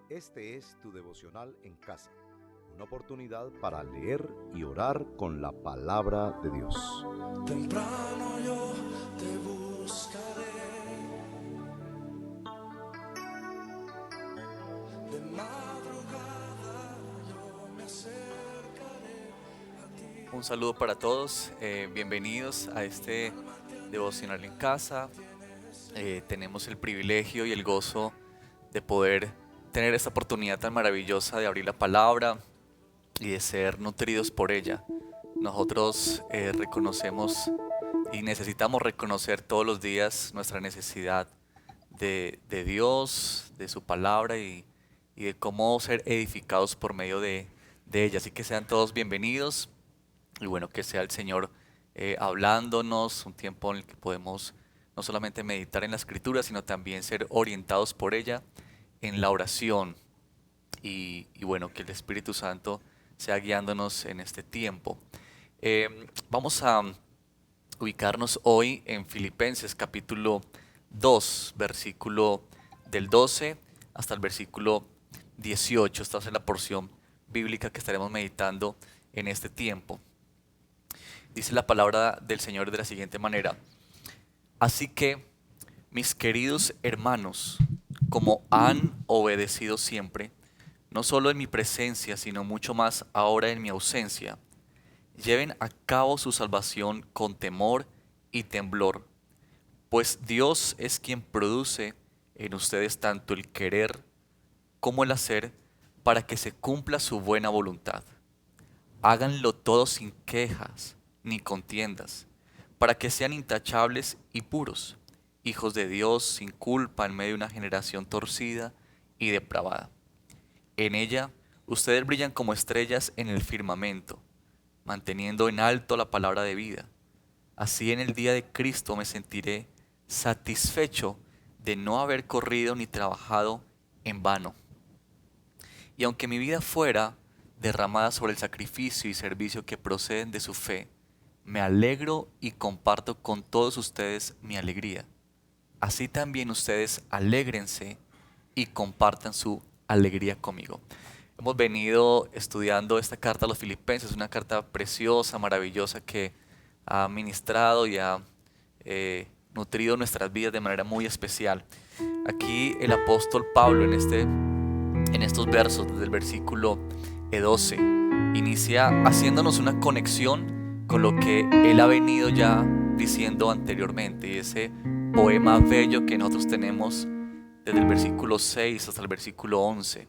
Este es tu devocional en casa, una oportunidad para leer y orar con la palabra de Dios. Temprano yo te buscaré, de madrugada yo me acercaré a ti. Un saludo para todos, bienvenidos a este devocional en casa. Tenemos el privilegio y el gozo de poder tener esta oportunidad tan maravillosa de abrir la palabra y de ser nutridos por ella. Nosotros reconocemos y necesitamos reconocer todos los días nuestra necesidad de Dios, de su palabra y de cómo ser edificados por medio de ella. Así que sean todos bienvenidos. Y bueno, que sea el Señor hablándonos, un tiempo en el que podemos no solamente meditar en la Escritura, sino también ser orientados por ella en la oración. Y bueno, que el Espíritu Santo sea guiándonos en este tiempo. Vamos a ubicarnos hoy en Filipenses capítulo 2, versículo del 12 hasta el versículo 18. Esta es la porción bíblica que estaremos meditando en este tiempo. Dice la palabra del Señor de la siguiente manera: así que, mis queridos hermanos, como han obedecido siempre, no solo en mi presencia, sino mucho más ahora en mi ausencia, lleven a cabo su salvación con temor y temblor, pues Dios es quien produce en ustedes tanto el querer como el hacer para que se cumpla su buena voluntad. Háganlo todo sin quejas ni contiendas, para que sean intachables y puros, hijos de Dios sin culpa en medio de una generación torcida y depravada. En ella ustedes brillan como estrellas en el firmamento, manteniendo en alto la palabra de vida. Así en el día de Cristo me sentiré satisfecho de no haber corrido ni trabajado en vano. Y aunque mi vida fuera derramada sobre el sacrificio y servicio que proceden de su fe, me alegro y comparto con todos ustedes mi alegría. Así también ustedes alégrense y compartan su alegría conmigo. Hemos venido estudiando esta carta a los Filipenses, una carta preciosa, maravillosa, que ha ministrado y ha nutrido nuestras vidas de manera muy especial. Aquí el apóstol Pablo en estos versos, desde el versículo 12, inicia haciéndonos una conexión con lo que él ha venido ya diciendo anteriormente, y ese poema bello que nosotros tenemos desde el versículo 6 hasta el versículo 11.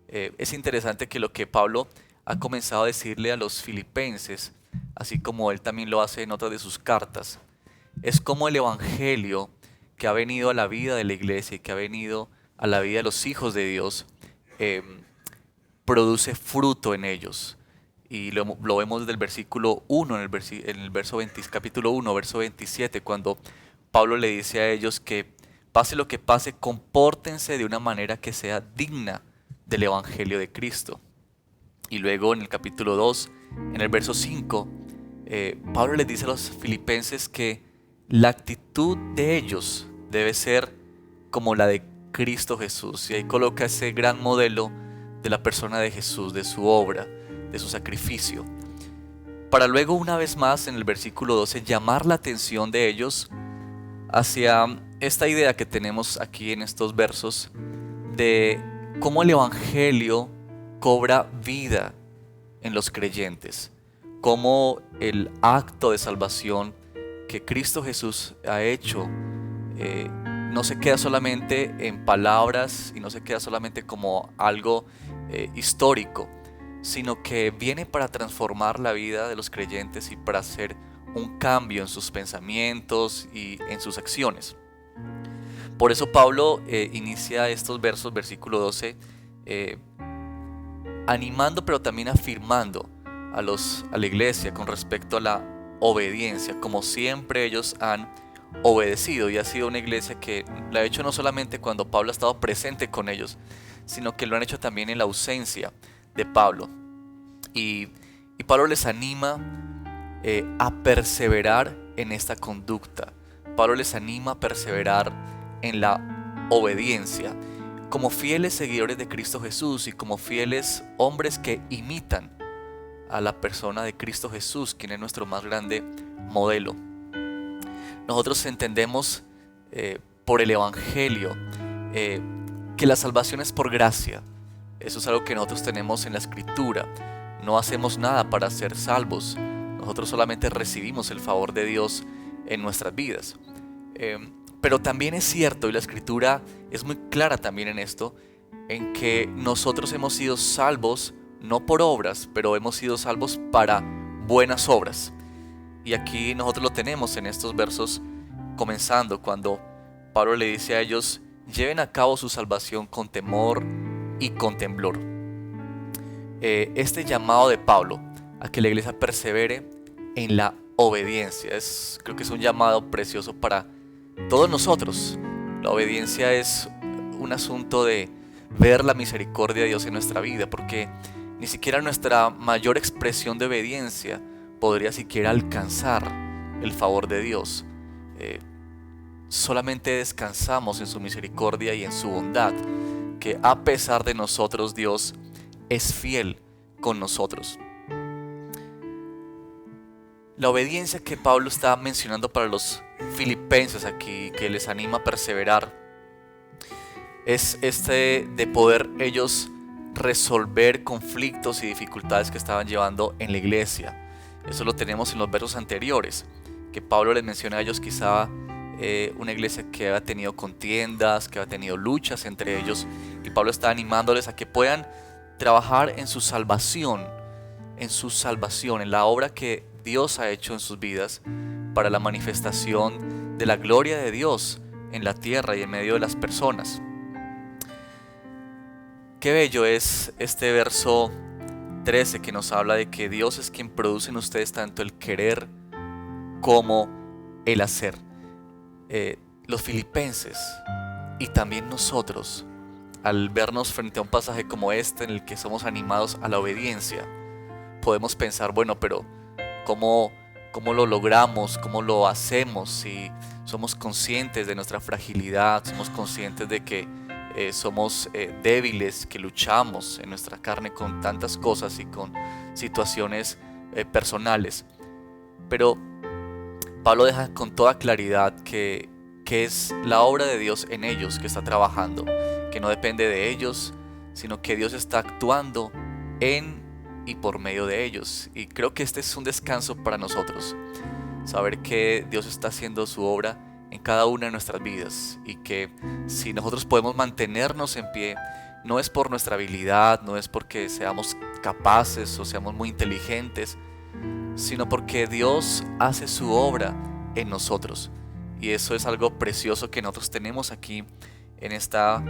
Es interesante que lo que Pablo ha comenzado a decirle a los filipenses, así como él también lo hace en otras de sus cartas, es como el evangelio que ha venido a la vida de la iglesia y que ha venido a la vida de los hijos de Dios, eh, produce fruto en ellos. Y lo vemos desde el versículo 1, en el verso 20, capítulo 1, verso 27, cuando Pablo le dice a ellos que pase lo que pase, compórtense de una manera que sea digna del evangelio de Cristo. Y luego en el capítulo 2, en el verso 5, Pablo les dice a los filipenses que la actitud de ellos debe ser como la de Cristo Jesús. Y ahí coloca ese gran modelo de la persona de Jesús, de su obra, de su sacrificio, para luego una vez más en el versículo 12 llamar la atención de ellos hacia esta idea que tenemos aquí en estos versos de cómo el evangelio cobra vida en los creyentes, cómo el acto de salvación que Cristo Jesús ha hecho no se queda solamente en palabras y no se queda solamente como algo histórico, sino que viene para transformar la vida de los creyentes y para hacer un cambio en sus pensamientos y en sus acciones. Por eso Pablo inicia estos versos, versículo 12, animando pero también afirmando a la iglesia con respecto a la obediencia, como siempre ellos han obedecido, y ha sido una iglesia que lo ha hecho no solamente cuando Pablo ha estado presente con ellos, sino que lo han hecho también en la ausencia de Pablo. Y Pablo les anima a perseverar en esta conducta. Pablo les anima a perseverar en la obediencia. como fieles seguidores de Cristo Jesús y como fieles hombres que imitan a la persona de Cristo Jesús, quien es nuestro más grande modelo. Nosotros entendemos por el Evangelio que la salvación es por gracia. Eso es algo que nosotros tenemos en la Escritura. No hacemos nada para ser salvos. Nosotros solamente recibimos el favor de Dios en nuestras vidas. Pero también es cierto, y la Escritura es muy clara también en esto, en que nosotros hemos sido salvos no por obras, pero hemos sido salvos para buenas obras. Y aquí nosotros lo tenemos en estos versos, comenzando cuando Pablo le dice a ellos: lleven a cabo su salvación con temor y con temblor. Este llamado de Pablo a que la iglesia persevere en la obediencia creo que es un llamado precioso para todos nosotros. La obediencia es un asunto de ver la misericordia de Dios en nuestra vida, porque ni siquiera nuestra mayor expresión de obediencia podría siquiera alcanzar el favor de Dios. Solamente descansamos en su misericordia y en su bondad, que a pesar de nosotros Dios es fiel con nosotros. La obediencia que Pablo está mencionando para los filipenses aquí, que les anima a perseverar, es de poder ellos resolver conflictos y dificultades que estaban llevando en la iglesia. Eso lo tenemos en los versos anteriores, que Pablo les menciona a ellos quizá una iglesia que había tenido contiendas, que había tenido luchas entre ellos, y Pablo está animándoles a que puedan trabajar en su salvación, en la obra que Dios ha hecho en sus vidas para la manifestación de la gloria de Dios en la tierra y en medio de las personas. Qué bello es este verso 13 que nos habla de que Dios es quien produce en ustedes tanto el querer como el hacer. Los filipenses y también nosotros, al vernos frente a un pasaje como este en el que somos animados a la obediencia, podemos pensar, bueno, pero ¿cómo lo logramos? ¿Cómo lo hacemos? Si somos conscientes de nuestra fragilidad, somos conscientes de que somos débiles, que luchamos en nuestra carne con tantas cosas y con situaciones personales. Pero Pablo deja con toda claridad que es la obra de Dios en ellos que está trabajando, que no depende de ellos, sino que Dios está actuando en y por medio de ellos. Y creo que este es un descanso para nosotros, saber que Dios está haciendo su obra en cada una de nuestras vidas, y que si nosotros podemos mantenernos en pie, no es por nuestra habilidad, no es porque seamos capaces o seamos muy inteligentes, sino porque Dios hace su obra en nosotros. Y eso es algo precioso que nosotros tenemos aquí en estos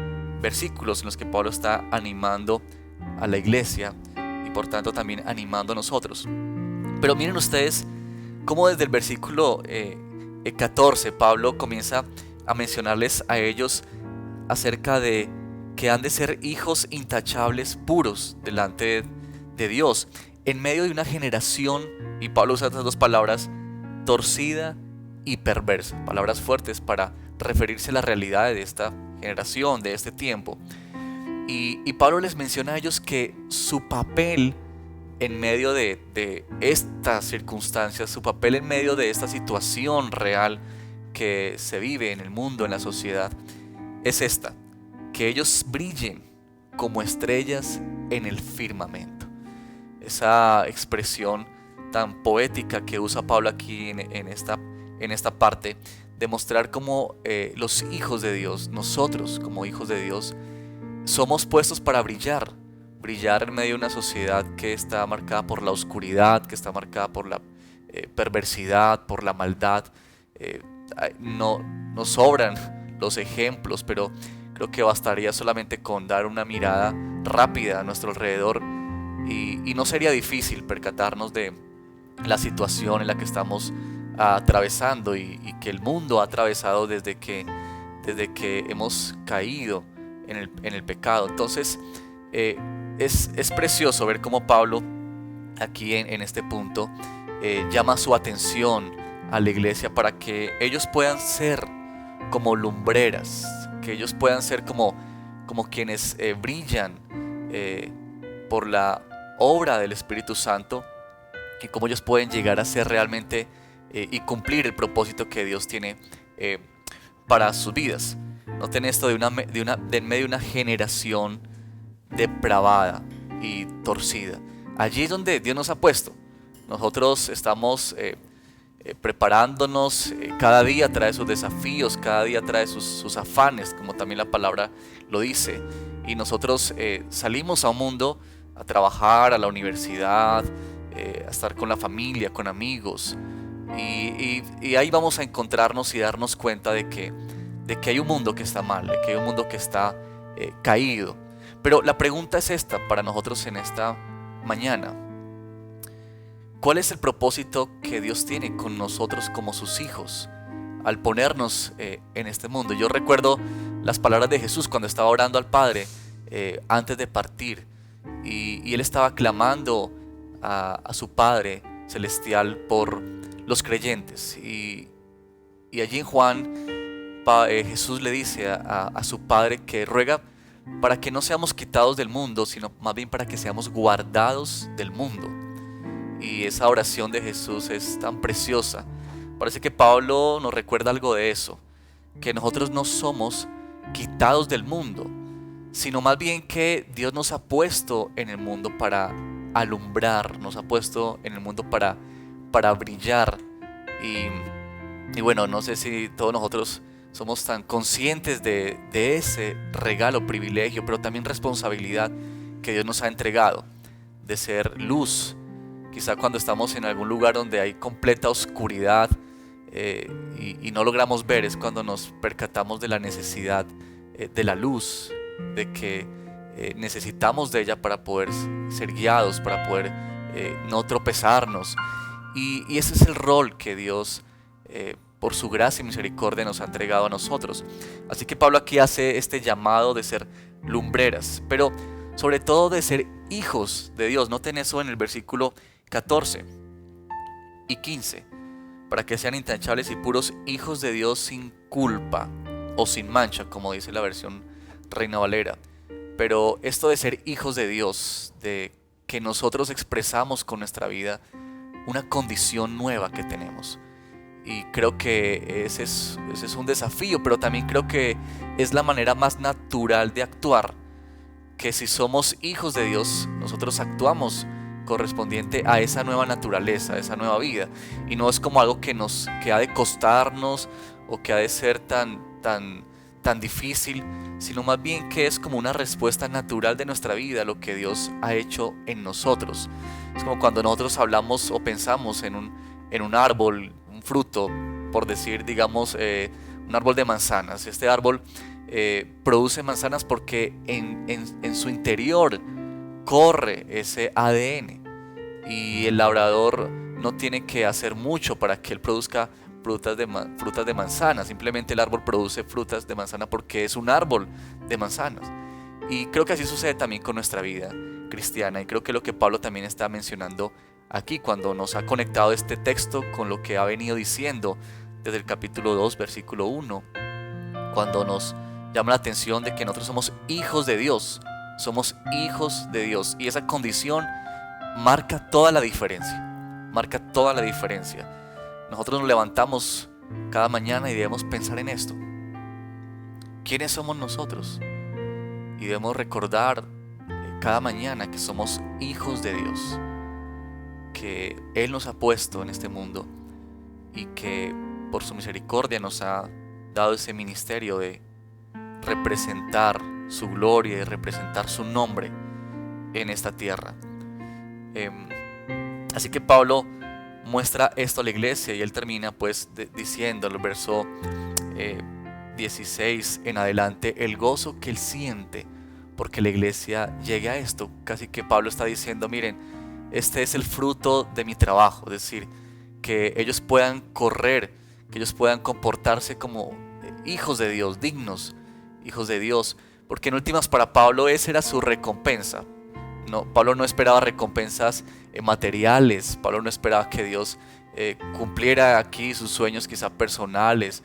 versículos en los que Pablo está animando a la iglesia y por tanto también animando a nosotros. Pero miren ustedes cómo desde el versículo 14 Pablo comienza a mencionarles a ellos acerca de que han de ser hijos intachables, puros delante de Dios, en medio de una generación, y Pablo usa estas dos palabras, torcida y perversa, palabras fuertes para referirse a la realidad de esta generación, de este tiempo. Y Pablo les menciona a ellos que su papel en medio de estas circunstancias, su papel en medio de esta situación real que se vive en el mundo, en la sociedad, es esta: que ellos brillen como estrellas en el firmamento. Esa expresión tan poética que usa Pablo aquí en esta parte, demostrar cómo los hijos de Dios, nosotros como hijos de Dios, somos puestos para brillar en medio de una sociedad que está marcada por la oscuridad, que está marcada por la perversidad, por la maldad. No sobran los ejemplos, pero creo que bastaría solamente con dar una mirada rápida a nuestro alrededor y no sería difícil percatarnos de la situación en la que estamos atravesando y que el mundo ha atravesado desde que hemos caído en el pecado. Entonces es precioso ver cómo Pablo aquí en este punto llama su atención a la iglesia para que ellos puedan ser como lumbreras, que ellos puedan ser como como quienes brillan por la obra del Espíritu Santo, y cómo ellos pueden llegar a ser realmente y cumplir el propósito que Dios tiene para sus vidas. Noten esto de en medio de una generación depravada y torcida. Allí es donde Dios nos ha puesto. Nosotros estamos preparándonos, cada día trae sus desafíos, cada día trae sus afanes, como también la palabra lo dice. Y nosotros salimos a un mundo a trabajar, a la universidad, a estar con la familia, con amigos. Y ahí vamos a encontrarnos y darnos cuenta de que hay un mundo que está mal, de que hay un mundo que está caído. Pero la pregunta es esta para nosotros en esta mañana: ¿cuál es el propósito que Dios tiene con nosotros como sus hijos al ponernos en este mundo? Yo recuerdo las palabras de Jesús cuando estaba orando al Padre antes de partir, y Él estaba clamando a su Padre Celestial por los creyentes. Y allí en Juan, Jesús le dice a su Padre que ruega para que no seamos quitados del mundo, sino más bien para que seamos guardados del mundo. Y esa oración de Jesús es tan preciosa. Parece que Pablo nos recuerda algo de eso, que nosotros no somos quitados del mundo, sino más bien que Dios nos ha puesto en el mundo para alumbrar, nos ha puesto en el mundo para brillar. Y bueno, no sé si todos nosotros somos tan conscientes de ese regalo, privilegio, pero también responsabilidad que Dios nos ha entregado de ser luz. Quizá cuando estamos en algún lugar donde hay completa oscuridad y no logramos ver, es cuando nos percatamos de la necesidad de la luz, de que necesitamos de ella para poder ser guiados, para poder no tropezarnos. Y ese es el rol que Dios por su gracia y misericordia nos ha entregado a nosotros. Así que Pablo aquí hace este llamado de ser lumbreras, pero sobre todo de ser hijos de Dios. Noten eso en el versículo 14 y 15: para que sean intachables y puros, hijos de Dios sin culpa o sin mancha, como dice la versión Reina Valera. Pero esto de ser hijos de Dios, de que nosotros expresamos con nuestra vida una condición nueva que tenemos. Y creo que ese es un desafío, pero también creo que es la manera más natural de actuar. Que si somos hijos de Dios, nosotros actuamos correspondiente a esa nueva naturaleza, a esa nueva vida. Y no es como algo que ha de costarnos o que ha de ser tan difícil, sino más bien que es como una respuesta natural de nuestra vida a lo que Dios ha hecho en nosotros. Es como cuando nosotros hablamos o pensamos en un árbol, un fruto, por decir, digamos, un árbol de manzanas. Este árbol produce manzanas porque en su interior corre ese ADN, y el labrador no tiene que hacer mucho para que él produzca frutas de manzana. Simplemente el árbol produce frutas de manzana porque es un árbol de manzanas. Y creo que así sucede también con nuestra vida cristiana, y creo que lo que Pablo también está mencionando aquí cuando nos ha conectado este texto con lo que ha venido diciendo desde el capítulo 2, versículo 1, cuando nos llama la atención de que nosotros somos hijos de Dios. Somos hijos de Dios, y esa condición marca toda la diferencia. Marca toda la diferencia. Nosotros nos levantamos cada mañana y debemos pensar en esto: ¿quiénes somos nosotros? Y debemos recordar cada mañana que somos hijos de Dios, que Él nos ha puesto en este mundo y que por su misericordia nos ha dado ese ministerio de representar su gloria y representar su nombre en esta tierra. Así que Pablo muestra esto a la iglesia, y él termina pues diciendo en el verso 16 en adelante el gozo que él siente porque la iglesia llegue a esto. Casi que Pablo está diciendo: miren, este es el fruto de mi trabajo, es decir, que ellos puedan correr, que ellos puedan comportarse como hijos de Dios, dignos hijos de Dios, porque en últimas para Pablo esa era su recompensa. Pablo no esperaba recompensas materiales. Pablo no esperaba que Dios cumpliera aquí sus sueños quizá personales.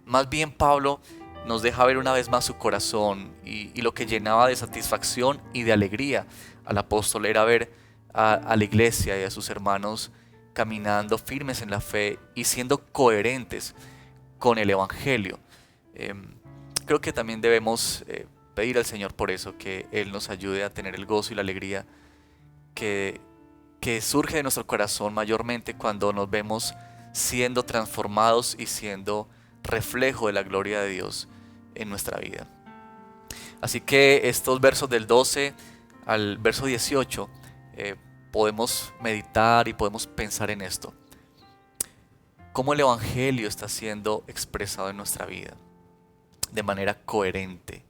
Más bien Pablo nos deja ver una vez más su corazón, y lo que llenaba de satisfacción y de alegría al apóstol era ver a la iglesia y a sus hermanos caminando firmes en la fe y siendo coherentes con el Evangelio. Creo que también debemos pedir al Señor por eso, que Él nos ayude a tener el gozo y la alegría que surge de nuestro corazón mayormente cuando nos vemos siendo transformados y siendo reflejo de la gloria de Dios en nuestra vida. Así que estos versos del 12 al verso 18 podemos meditar y podemos pensar en esto: cómo el Evangelio está siendo expresado en nuestra vida de manera coherente.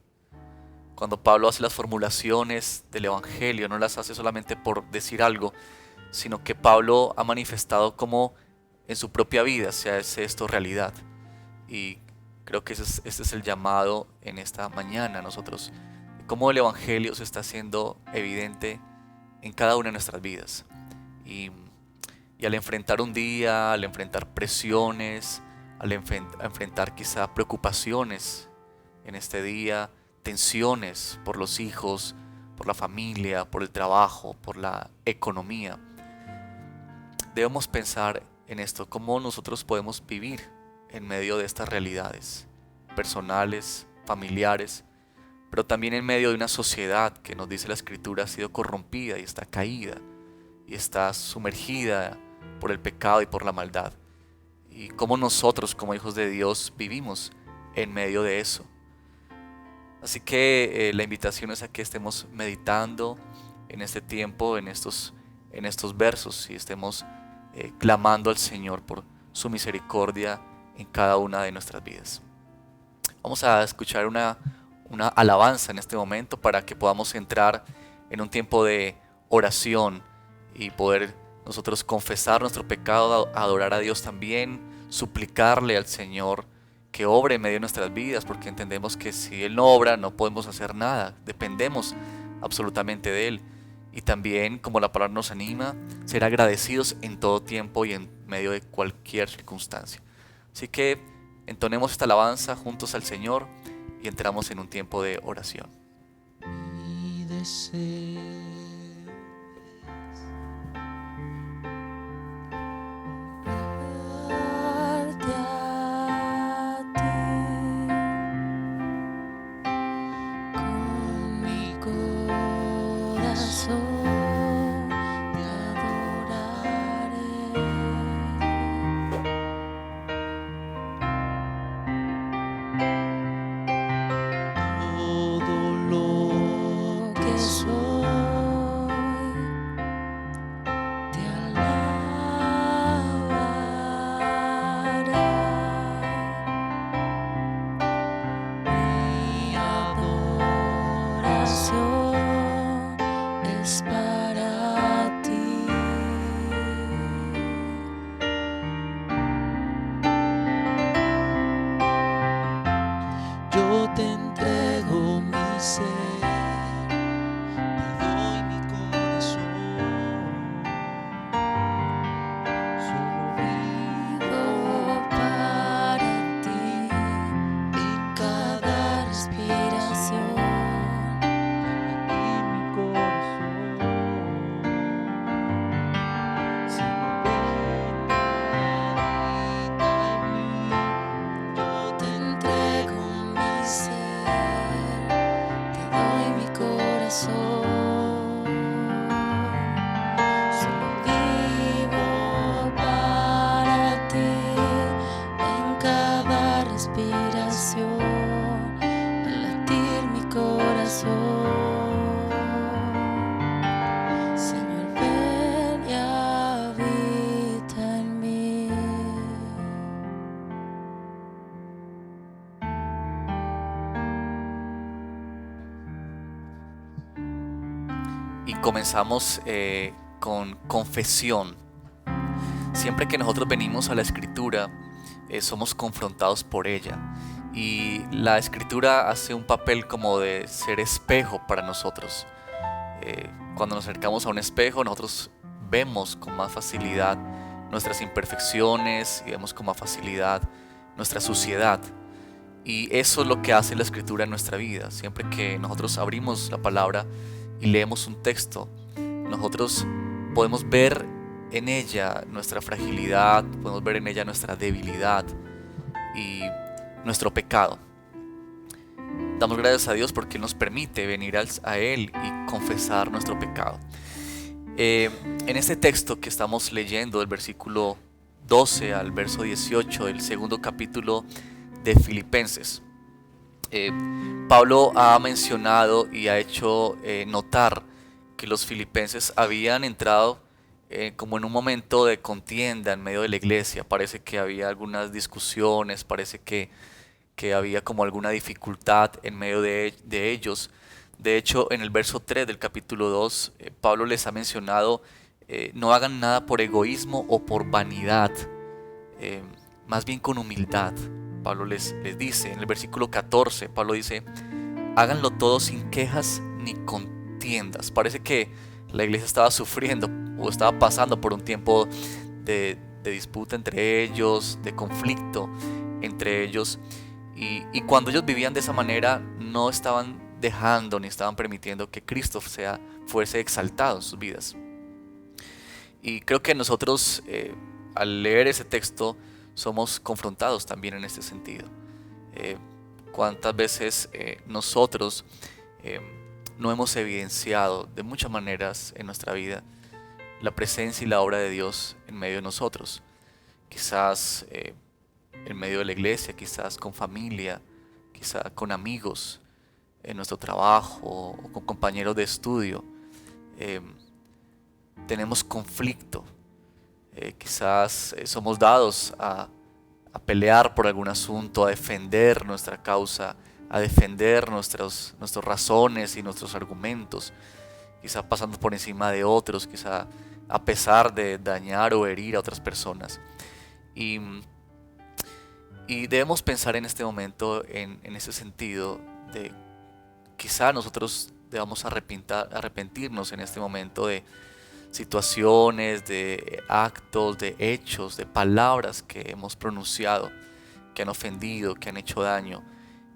Cuando Pablo hace las formulaciones del Evangelio, no las hace solamente por decir algo, sino que Pablo ha manifestado cómo en su propia vida se hace esto realidad. Y creo que este es el llamado en esta mañana a nosotros: cómo el Evangelio se está haciendo evidente en cada una de nuestras vidas. Y al enfrentar un día, al enfrentar presiones, al enfrentar quizá preocupaciones en este día, tensiones por los hijos, por la familia, por el trabajo, por la economía, debemos pensar en esto: cómo nosotros podemos vivir en medio de estas realidades personales, familiares, pero también en medio de una sociedad que, nos dice la Escritura, ha sido corrompida y está caída y está sumergida por el pecado y por la maldad. Y cómo nosotros, como hijos de Dios, vivimos en medio de eso. Así que la invitación es a que estemos meditando en este tiempo, en estos versos, y estemos clamando al Señor por su misericordia en cada una de nuestras vidas. Vamos a escuchar una alabanza en este momento para que podamos entrar en un tiempo de oración y poder nosotros confesar nuestro pecado, adorar a Dios también, suplicarle al Señor que obre en medio de nuestras vidas, porque entendemos que si Él no obra no podemos hacer nada, dependemos absolutamente de Él. Y también, como la palabra nos anima, ser agradecidos en todo tiempo y en medio de cualquier circunstancia. Así que entonemos esta alabanza juntos al Señor y entramos en un tiempo de oración. Mi deseo honrarte a ti con mi corazón. Te adoraré. Todo lo que soy te alabará. Mi adoración es para ti. Yo te entrego mi ser, te doy mi corazón. Solo vivo para ti en cada respiración. En mi corazón, Señor, ven y habita en mí. Yo te entrego mi ser, te doy mi corazón. Solo vivo para ti en cada respiración, al latir mi corazón. Señor, ven y habita en mí. Y comenzamos con confesión. Siempre que nosotros venimos a la Escritura, somos confrontados por ella. Y la Escritura hace un papel como de ser espejo para nosotros. Cuando nos acercamos a un espejo, nosotros vemos con más facilidad nuestras imperfecciones y vemos con más facilidad nuestra suciedad. Y eso es lo que hace la Escritura en nuestra vida. Siempre que nosotros abrimos la palabra y leemos un texto, nosotros podemos ver en ella nuestra fragilidad, podemos ver en ella nuestra debilidad y nuestro pecado. Damos gracias a Dios porque nos permite venir a Él y confesar nuestro pecado. En este texto que estamos leyendo, del versículo 12 al verso 18 del segundo capítulo de Filipenses, Pablo ha mencionado y ha hecho notar que los filipenses habían entrado como en un momento de contienda en medio de la iglesia. Parece que había algunas discusiones, parece que había como alguna dificultad en medio de ellos. De hecho, en el verso 3 del capítulo 2, Pablo les ha mencionado, no hagan nada por egoísmo o por vanidad, más bien con humildad. Pablo les dice, en el versículo 14, Pablo dice, háganlo todo sin quejas ni contiendas. Parece que la iglesia estaba sufriendo o estaba pasando por un tiempo de disputa entre ellos, de conflicto entre ellos. Y cuando ellos vivían de esa manera, no estaban dejando ni estaban permitiendo que Cristo fuese exaltado en sus vidas. Y creo que nosotros, al leer ese texto, somos confrontados también en este sentido. ¿Cuántas veces nosotros no hemos evidenciado de muchas maneras en nuestra vida la presencia y la obra de Dios en medio de nosotros? Quizás en medio de la iglesia, quizás con familia, quizás con amigos, en nuestro trabajo o con compañeros de estudio. Tenemos conflicto. Quizás somos dados a pelear por algún asunto, a defender nuestra causa, a defender nuestras razones y nuestros argumentos, quizás pasando por encima de otros, quizás a pesar de dañar o herir a otras personas. Y debemos pensar en este momento en ese sentido de quizá nosotros debamos arrepentirnos en este momento de situaciones, de actos, de hechos, de palabras que hemos pronunciado, que han ofendido, que han hecho daño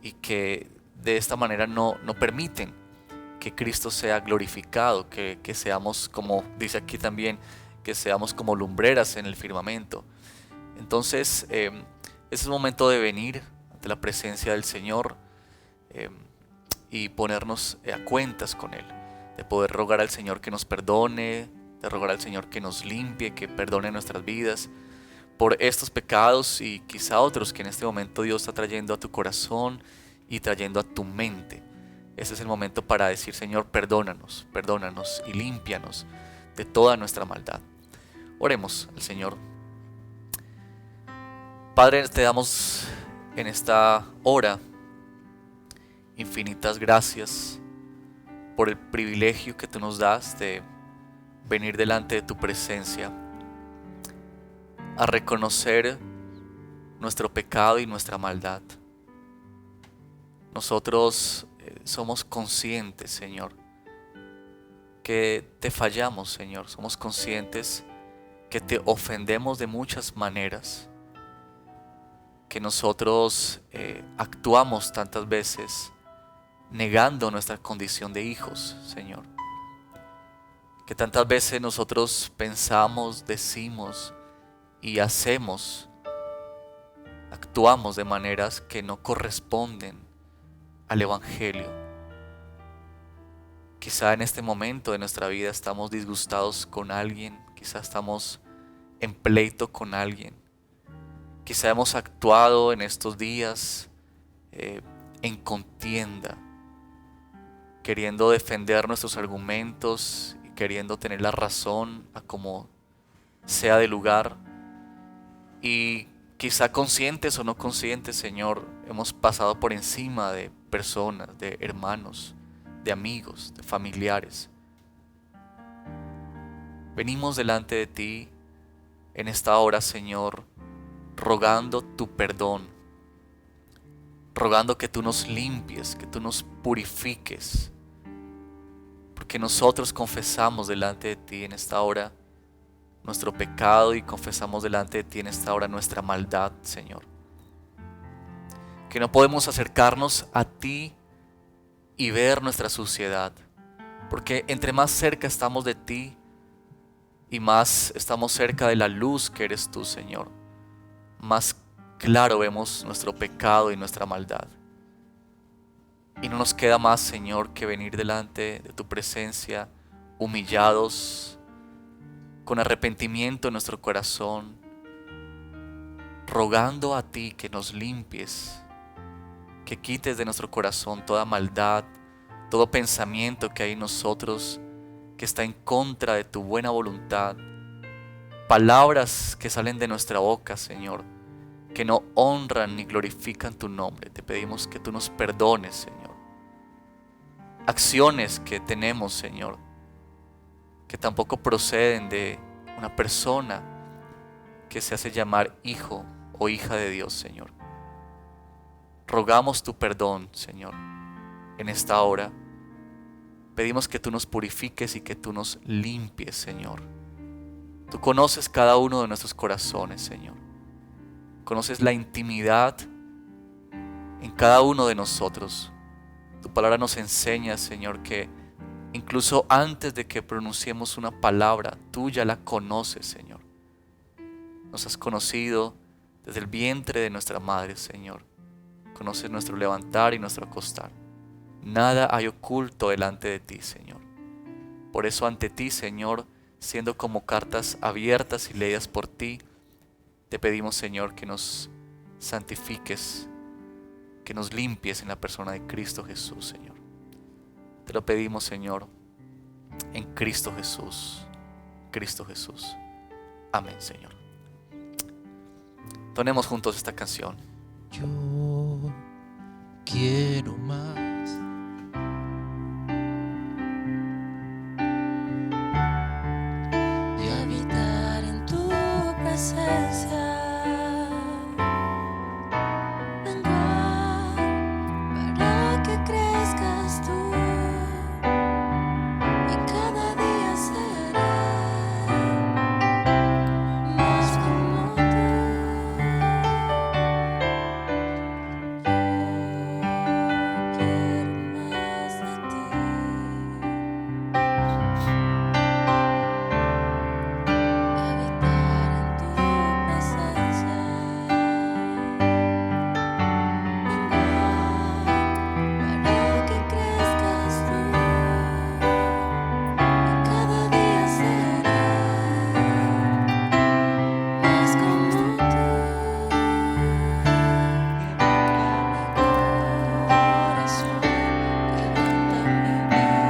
y que de esta manera no permiten que Cristo sea glorificado, que seamos, como dice aquí también, que seamos como lumbreras en el firmamento. Entonces, es el momento de venir ante la presencia del Señor y ponernos a cuentas con Él, de poder rogar al Señor que nos perdone, de rogar al Señor que nos limpie, que perdone nuestras vidas por estos pecados y quizá otros que en este momento Dios está trayendo a tu corazón y trayendo a tu mente. Ese es el momento para decir, Señor, perdónanos y límpianos de toda nuestra maldad. Oremos al Señor. Padre, te damos en esta hora infinitas gracias por el privilegio que tú nos das de venir delante de tu presencia a reconocer nuestro pecado y nuestra maldad. Nosotros somos conscientes, Señor, que te fallamos, Señor. Somos conscientes que te ofendemos de muchas maneras, que nosotros actuamos tantas veces negando nuestra condición de hijos, Señor. Que tantas veces nosotros pensamos, decimos y actuamos de maneras que no corresponden al Evangelio. Quizá en este momento de nuestra vida estamos disgustados con alguien, quizá estamos en pleito con alguien, quizá hemos actuado en estos días en contienda, queriendo defender nuestros argumentos y queriendo tener la razón a como sea de lugar. Y quizá conscientes o no conscientes, Señor, hemos pasado por encima de personas, de hermanos, de amigos, de familiares. Venimos delante de ti en esta hora, Señor, rogando tu perdón, rogando que tú nos limpies, que tú nos purifiques, porque nosotros confesamos delante de ti en esta hora nuestro pecado y confesamos delante de ti en esta hora nuestra maldad, Señor. que no podemos acercarnos a ti y ver nuestra suciedad, porque entre más cerca estamos de ti y más estamos cerca de la luz que eres tú, Señor, más claro vemos nuestro pecado y nuestra maldad. Y no nos queda más, Señor, que venir delante de tu presencia humillados, con arrepentimiento en nuestro corazón, rogando a ti que nos limpies, que quites de nuestro corazón toda maldad, todo pensamiento que hay en nosotros que está en contra de tu buena voluntad, palabras que salen de nuestra boca, Señor, que no honran ni glorifican tu nombre. Te pedimos que tú nos perdones, Señor. Acciones que tenemos, Señor, que tampoco proceden de una persona que se hace llamar hijo o hija de Dios, Señor. Rogamos tu perdón, Señor, en esta hora. Pedimos que tú nos purifiques y que tú nos limpies, Señor. Tú conoces cada uno de nuestros corazones, Señor. Conoces la intimidad en cada uno de nosotros. Tu palabra nos enseña, Señor, que incluso antes de que pronunciemos una palabra, tú ya la conoces, Señor. Nos has conocido desde el vientre de nuestra madre, Señor. Conoces nuestro levantar y nuestro acostar. Nada hay oculto delante de ti, Señor. Por eso ante ti, Señor, siendo como cartas abiertas y leídas por ti, te pedimos, Señor, que nos santifiques, que nos limpies en la persona de Cristo Jesús, Señor. Te lo pedimos, Señor, en Cristo Jesús. Cristo Jesús. Amén, Señor. Tonemos juntos esta canción. Yo quiero más. Y habitar en tu presencia. Menguar para que crezcas tú. Y cada día seré más como tú. Quiero más de ti. Habitar en tu presencia, menguar para que crezcas tú, y cada día seré más como tú. Mi corazón quebranta mi vida,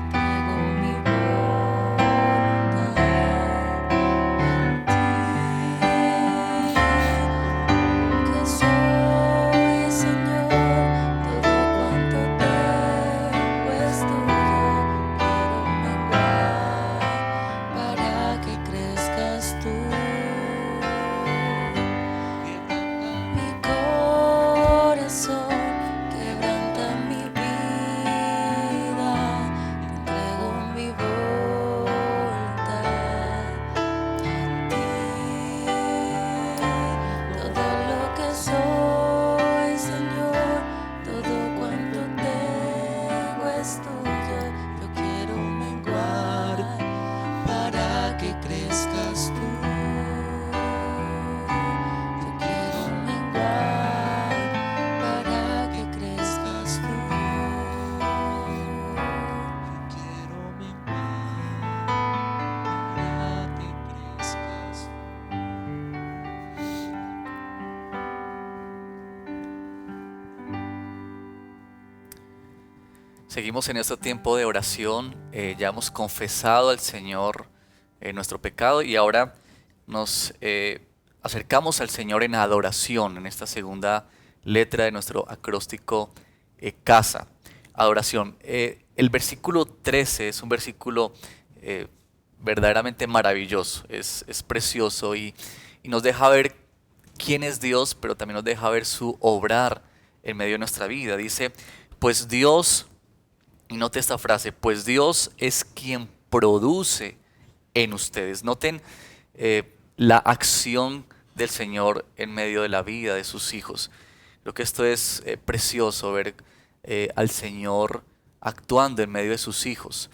entrego mi voluntad a ti, que soy, Señor, todo cuanto tengo es tuyo. Quiero menguar para que crezcas tú. Mi corazón quebranta mi vida, entrego mi voluntad a ti. Todo lo que soy, Señor, todo cuanto tengo es tuyo. Yo quiero menguar para que crezcas tú. Yo quiero menguar para que crezcas tú. Quiero menguar para que crezcas. Seguimos en este tiempo de oración. Ya hemos confesado al Señor nuestro pecado y ahora nos acercamos al Señor en adoración, en esta segunda letra de nuestro acróstico casa. Adoración. El versículo 13 es un versículo verdaderamente maravilloso, es precioso y nos deja ver quién es Dios, pero también nos deja ver su obrar en medio de nuestra vida. Dice, pues Dios, y note esta frase, pues Dios es quien produce en ustedes. Noten la acción del Señor en medio de la vida de sus hijos. Creo que esto es precioso, ver al Señor actuando en medio de sus hijos,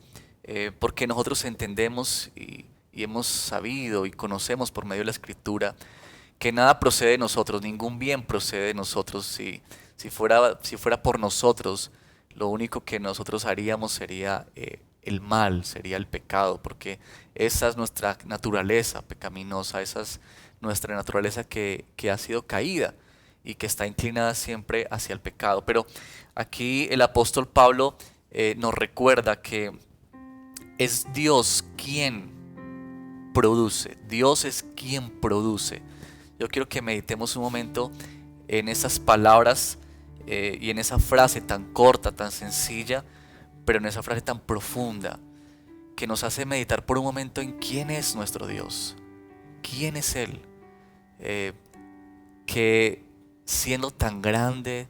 porque nosotros entendemos y hemos sabido y conocemos por medio de la Escritura que nada procede de nosotros, ningún bien procede de nosotros. Si fuera por nosotros, lo único que nosotros haríamos sería el mal, sería el pecado, porque esa es nuestra naturaleza pecaminosa, esa es nuestra naturaleza que ha sido caída y que está inclinada siempre hacia el pecado. Pero aquí el apóstol Pablo nos recuerda que es Dios quien produce, Dios es quien produce. Yo quiero que meditemos un momento en esas palabras y en esa frase tan corta, tan sencilla, pero en esa frase tan profunda que nos hace meditar por un momento en quién es nuestro Dios, quién es Él, que siendo tan grande,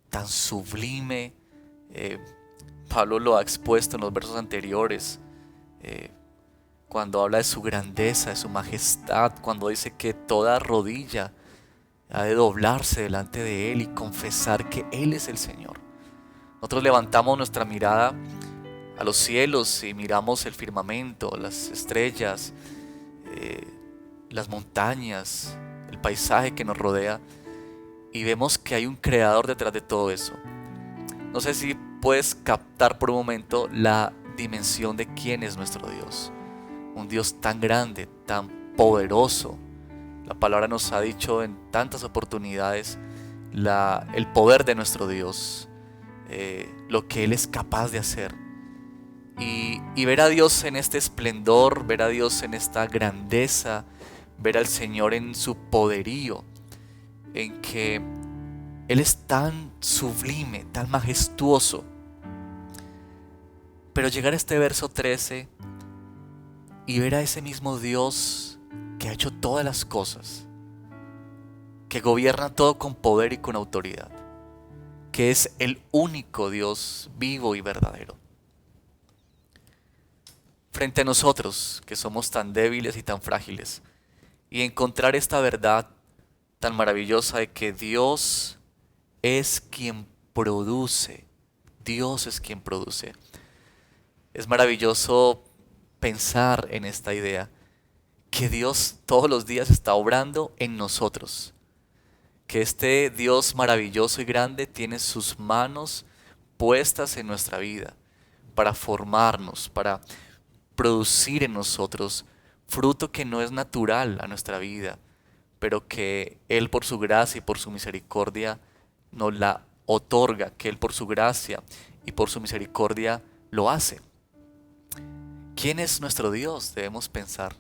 tan sublime, Pablo lo ha expuesto en los versos anteriores, cuando habla de su grandeza, de su majestad, cuando dice que toda rodilla ha de doblarse delante de Él y confesar que Él es el Señor. Nosotros levantamos nuestra mirada a los cielos y miramos el firmamento, las estrellas, las montañas, el paisaje que nos rodea, y vemos que hay un creador detrás de todo eso. No sé si puedes captar por un momento la dimensión de quién es nuestro Dios. Un Dios tan grande, tan poderoso. La palabra nos ha dicho en tantas oportunidades el poder de nuestro Dios, lo que Él es capaz de hacer. Y ver a Dios en este esplendor, ver a Dios en esta grandeza, ver al Señor en su poderío, en que Él es tan sublime, tan majestuoso. Pero llegar a este verso 13 y ver a ese mismo Dios que ha hecho todas las cosas, que gobierna todo con poder y con autoridad, que es el único Dios vivo y verdadero. Frente a nosotros, que somos tan débiles y tan frágiles, y encontrar esta verdad tan maravillosa de que Dios es quien produce, Dios es quien produce. Es maravilloso pensar en esta idea, que Dios todos los días está obrando en nosotros, que este Dios maravilloso y grande tiene sus manos puestas en nuestra vida para formarnos, para producir en nosotros fruto que no es natural a nuestra vida, pero que Él por su gracia y por su misericordia nos la otorga, que Él por su gracia y por su misericordia lo hace. ¿Quién es nuestro Dios? Debemos pensar.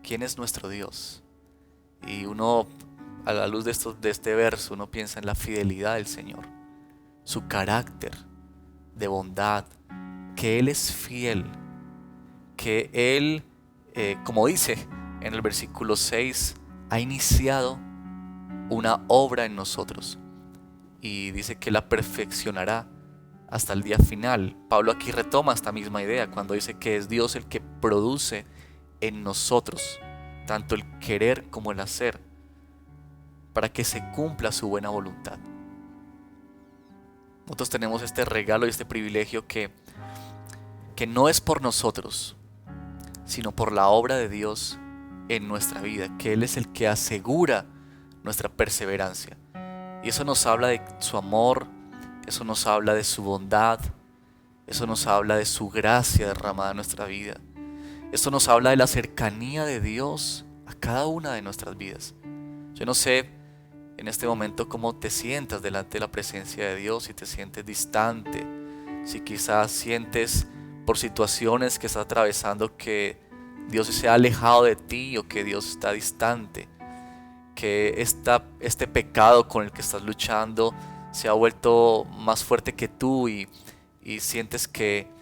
¿Quién es nuestro Dios? Y uno, a la luz de este verso, uno piensa en la fidelidad del Señor, su carácter de bondad, que Él es fiel, que Él, como dice en el versículo 6, ha iniciado una obra en nosotros y dice que la perfeccionará hasta el día final. Pablo aquí retoma esta misma idea cuando dice que es Dios el que produce en nosotros tanto el querer como el hacer para que se cumpla su buena voluntad. Nosotros tenemos este regalo y este privilegio que no es por nosotros, sino por la obra de Dios en nuestra vida, que Él es el que asegura nuestra perseverancia. Y eso nos habla de su amor, eso nos habla de su bondad, eso nos habla de su gracia derramada en nuestra vida. Esto nos habla de la cercanía de Dios a cada una de nuestras vidas. Yo no sé en este momento cómo te sientas delante de la presencia de Dios, si te sientes distante, si quizás sientes por situaciones que estás atravesando que Dios se ha alejado de ti o que Dios está distante, que este pecado con el que estás luchando se ha vuelto más fuerte que tú y sientes que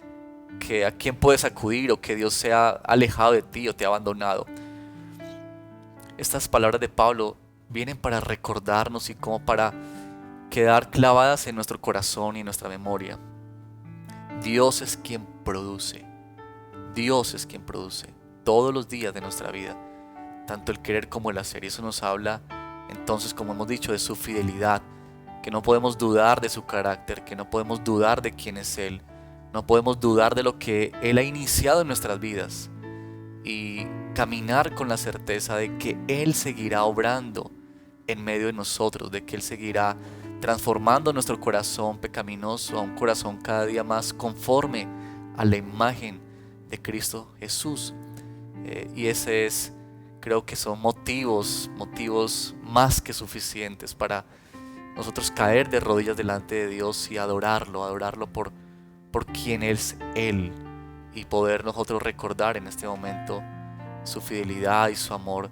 a quién puedes acudir o que Dios se ha alejado de ti o te ha abandonado. Estas palabras de Pablo vienen para recordarnos y como para quedar clavadas en nuestro corazón y en nuestra memoria. Dios es quien produce. Dios es quien produce todos los días de nuestra vida. tanto el querer como el hacer. Y eso nos habla entonces, como hemos dicho, de su fidelidad, que no podemos dudar de su carácter, que no podemos dudar de quién es Él, no podemos dudar de lo que Él ha iniciado en nuestras vidas, y caminar con la certeza de que Él seguirá obrando en medio de nosotros, de que Él seguirá transformando nuestro corazón pecaminoso a un corazón cada día más conforme a la imagen de Cristo Jesús. Y ese es, creo que son motivos más que suficientes para nosotros caer de rodillas delante de Dios y adorarlo por quien es Él, y poder nosotros recordar en este momento su fidelidad y su amor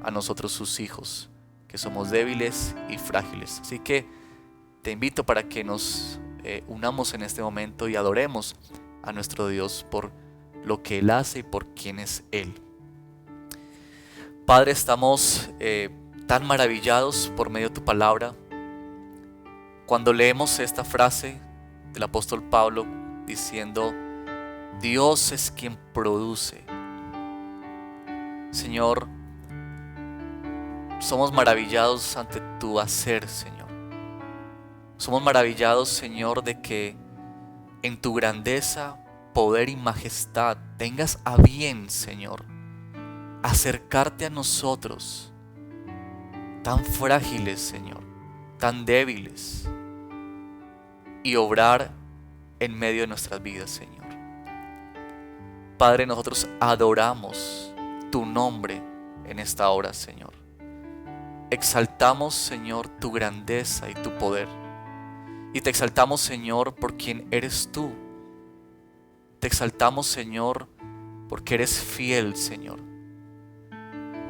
a nosotros, sus hijos, que somos débiles y frágiles. Así que te invito para que nos unamos en este momento y adoremos a nuestro Dios por lo que Él hace y por quién es Él. Padre, estamos tan maravillados por medio de tu palabra. Cuando leemos esta frase del apóstol Pablo diciendo: Dios es quien produce. Señor, somos maravillados ante tu hacer, Señor. Somos maravillados, Señor, de que en tu grandeza, poder y majestad tengas a bien, Señor, acercarte a nosotros, tan frágiles, Señor, tan débiles, y obrar en medio de nuestras vidas, Señor. Padre, nosotros adoramos tu nombre en esta hora, Señor. Exaltamos, Señor, tu grandeza y tu poder. Y te exaltamos, Señor, por quien eres tú. Te exaltamos, Señor, porque eres fiel, Señor.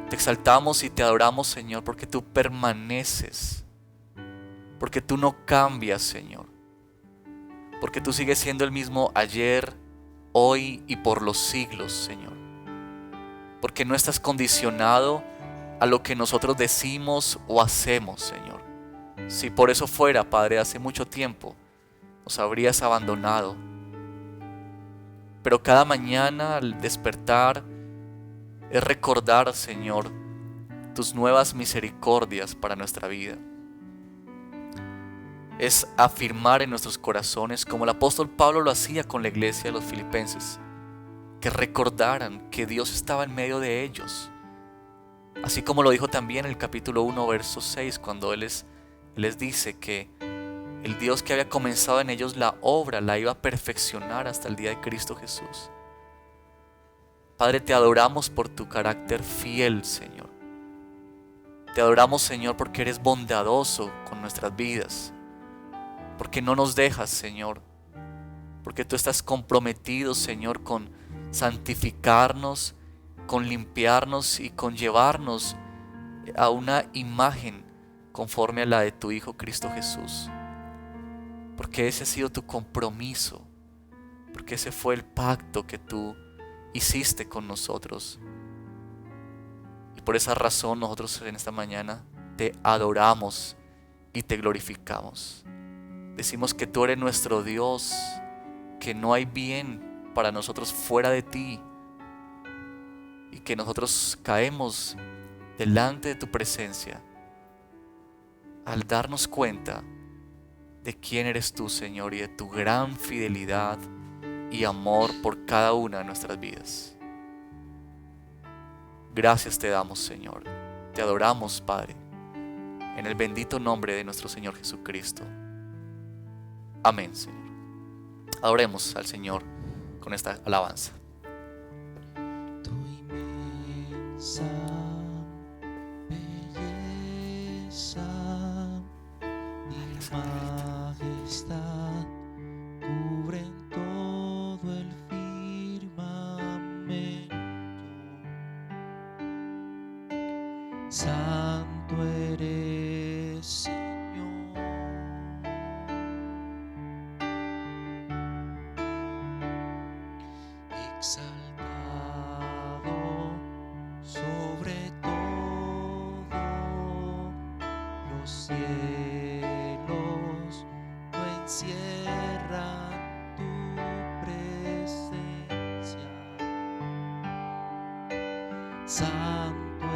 Te exaltamos y te adoramos, Señor, porque tú permaneces. Porque tú no cambias, Señor. Porque tú sigues siendo el mismo ayer, hoy y por los siglos, Señor. Porque no estás condicionado a lo que nosotros decimos o hacemos, Señor. Si por eso fuera, Padre, hace mucho tiempo nos habrías abandonado. Pero cada mañana al despertar es recordar, Señor, tus nuevas misericordias para nuestra vida. Es afirmar en nuestros corazones, como el apóstol Pablo lo hacía con la iglesia de los filipenses, que recordaran que Dios estaba en medio de ellos. Así como lo dijo también en el capítulo 1, verso 6, cuando Él les dice que el Dios que había comenzado en ellos la obra la iba a perfeccionar hasta el día de Cristo Jesús. Padre, te adoramos por tu carácter fiel, Señor. Te adoramos, Señor, porque eres bondadoso con nuestras vidas. Porque no nos dejas, Señor. Porque tú estás comprometido, Señor, con santificarnos, con limpiarnos y con llevarnos a una imagen conforme a la de tu Hijo Cristo Jesús. Porque ese ha sido tu compromiso. Porque ese fue el pacto que tú hiciste con nosotros. Y por esa razón nosotros en esta mañana te adoramos y te glorificamos. Decimos que tú eres nuestro Dios, que no hay bien para nosotros fuera de ti, y que nosotros caemos delante de tu presencia al darnos cuenta de quién eres tú, Señor, y de tu gran fidelidad y amor por cada una de nuestras vidas. Gracias te damos, Señor. Te adoramos, Padre, en el bendito nombre de nuestro Señor Jesucristo. Amén, Señor. Adoremos al Señor con esta alabanza. Tu inmensa belleza y majestad cubren todo el firmamento. Santo eres, Señor. Exaltado sobre todo los cielos, no encierran tu presencia. Santo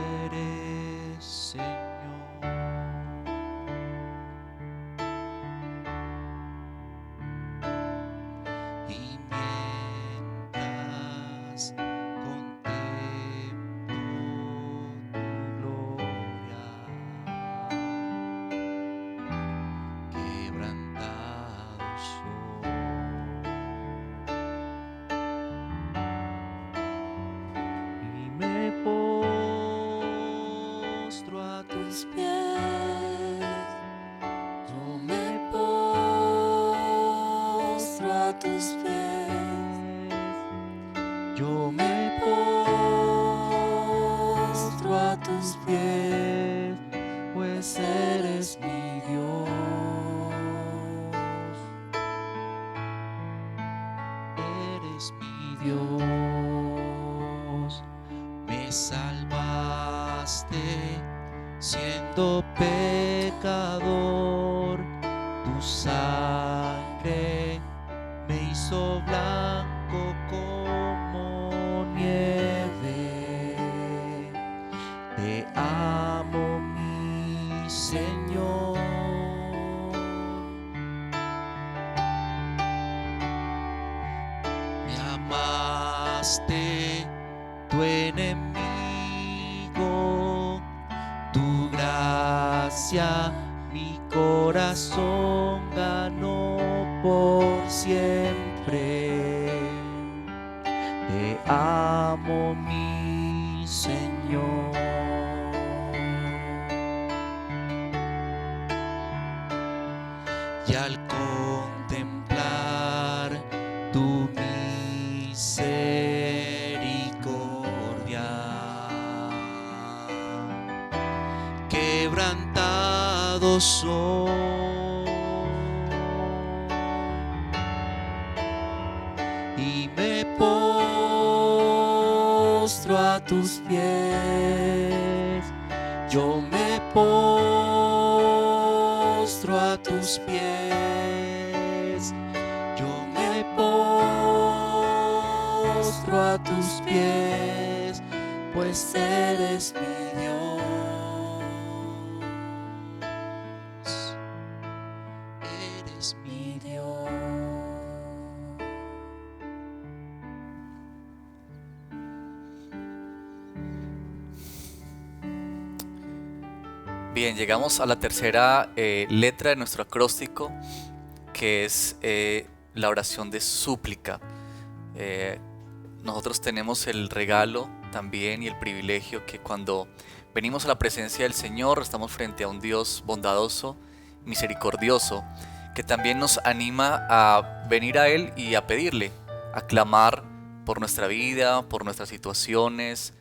a tus pies. Yo me postro a tus pies, pues eres mi Dios. Eres mi Dios. Me salvaste siendo pecador. Tu sangre me hizo blanco como nieve. Te amo, mi Señor. Me amaste, tu enemigo, tu gracia mi corazón ganó por siempre. Te amo, mi Señor. Y al contemplar tu misericordia, quebrantado soy, y me postro a tus pies. Yo me postro a tus pies. Yo me postro a tus pies, pues eres mi Dios. Eres mi Dios. Bien, llegamos a la tercera letra de nuestro acróstico, que es la oración de súplica. Nosotros tenemos el regalo también y el privilegio que cuando venimos a la presencia del Señor estamos frente a un Dios bondadoso, misericordioso, que también nos anima a venir a Él y a pedirle, a clamar por nuestra vida, por nuestras situaciones,